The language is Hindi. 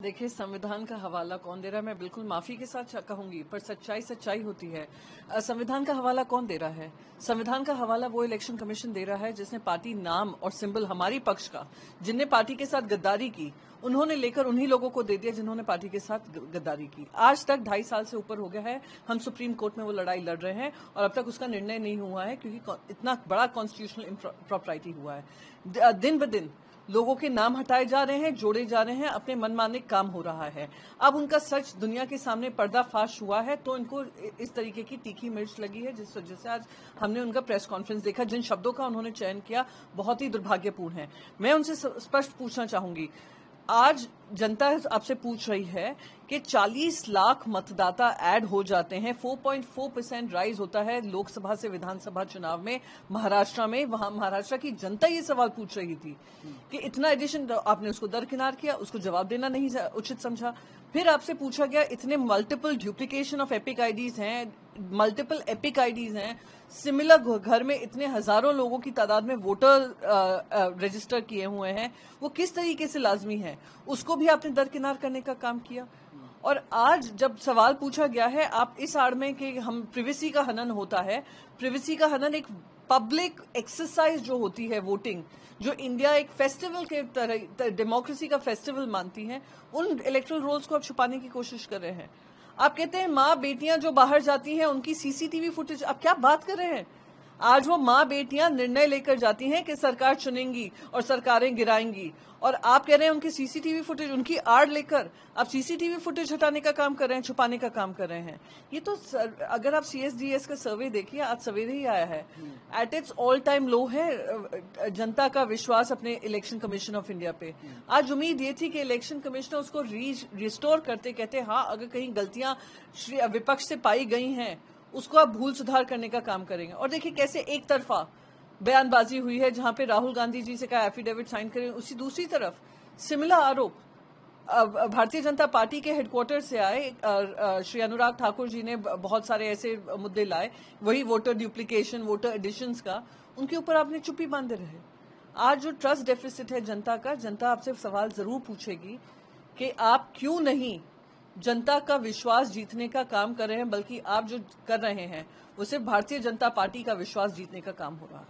देखिए, संविधान का हवाला कौन दे रहा है, मैं बिल्कुल माफी के साथ कहूंगी, पर सच्चाई सच्चाई होती है। संविधान का हवाला कौन दे रहा है? संविधान का हवाला वो इलेक्शन कमीशन दे रहा है जिसने पार्टी नाम और सिंबल हमारी पक्ष का, जिनने पार्टी के साथ गद्दारी की, उन्होंने लेकर उन्हीं लोगों को दे दिया जिन्होंने पार्टी के साथ गद्दारी की। आज तक 2.5 साल से ऊपर हो गया है, हम सुप्रीम कोर्ट में वो लड़ाई लड़ रहे हैं और अब तक उसका निर्णय नहीं हुआ है, क्योंकि इतना बड़ा कॉन्स्टिट्यूशनल इम्प्रॉपर्टी हुआ है। दिन ब दिन लोगों के नाम हटाए जा रहे हैं, जोड़े जा रहे हैं, अपने मनमाने काम हो रहा है। अब उनका सच दुनिया के सामने पर्दाफाश हुआ है, तो इनको इस तरीके की तीखी मिर्च लगी है, जिस वजह से आज हमने उनका प्रेस कॉन्फ्रेंस देखा। जिन शब्दों का उन्होंने चयन किया बहुत ही दुर्भाग्यपूर्ण है। मैं उनसे स्पष्ट पूछना चाहूंगी, आज जनता आपसे पूछ रही है कि 40 लाख मतदाता ऐड हो जाते हैं, 4.4% राइज होता है लोकसभा से विधानसभा चुनाव में महाराष्ट्र में। वहां महाराष्ट्र की जनता ये सवाल पूछ रही थी कि इतना एडिशन, आपने उसको दरकिनार किया, उसको जवाब देना नहीं उचित समझा। फिर आपसे पूछा गया, इतने multiple duplication of EPIC IDs हैं, मल्टीपल एपिक आईडीज हैं, सिमिलर घर में इतने हजारों लोगों की तादाद में वोटर रजिस्टर किए हुए हैं, वो किस तरीके से लाजमी है, उसको भी आपने दरकिनार करने का काम किया। और आज जब सवाल पूछा गया है, आप इस आड़ में कि हम प्रिवेसी का हनन होता है, प्रिवेसी का हनन एक पब्लिक एक्सरसाइज जो होती है वोटिंग, जो इंडिया एक फेस्टिवल के तरह डेमोक्रेसी का फेस्टिवल मानती है, उन इलेक्टोरल रोल्स को आप छुपाने की कोशिश कर रहे हैं। आप कहते हैं माँ बेटियां जो बाहर जाती हैं उनकी सीसीटीवी फुटेज, आप क्या बात कर रहे हैं? आज वो माँ बेटियां निर्णय लेकर जाती हैं कि सरकार चुनेंगी और सरकारें गिराएंगी, और आप कह रहे हैं उनकी सीसीटीवी फुटेज, उनकी आड़ लेकर आप सीसीटीवी फुटेज हटाने का काम कर रहे हैं, छुपाने का काम कर रहे हैं। ये तो अगर आप सीएसडीएस का सर्वे देखिए, आज सवेरे ही आया है, एट इट्स ऑल टाइम लो है जनता का विश्वास अपने इलेक्शन कमीशन ऑफ इंडिया पे। आज उम्मीद ये थी कि इलेक्शन कमिश्नर उसको रिस्टोर करते, कहते हाँ अगर कहीं गलतियां विपक्ष से पाई गई हैं उसको आप भूल सुधार करने का काम करेंगे। और देखिए कैसे एक तरफा बयानबाजी हुई है, जहां पे राहुल गांधी जी से कहा एफिडेविट साइन करें, उसी दूसरी तरफ सिमिलर आरोप भारतीय जनता पार्टी के हेडक्वार्टर से आए। श्री अनुराग ठाकुर जी ने बहुत सारे ऐसे मुद्दे लाए, वही वोटर ड्यूप्लीकेशन, वोटर एडिशंस का, उनके ऊपर आपने चुप्पी बांधे रहे। आज जो ट्रस्ट डेफिसिट है जनता का, जनता आपसे सवाल जरूर पूछेगी कि आप क्यों नहीं जनता का विश्वास जीतने का काम कर रहे हैं, बल्कि आप जो कर रहे हैं वो सिर्फ भारतीय जनता पार्टी का विश्वास जीतने का काम हो रहा है।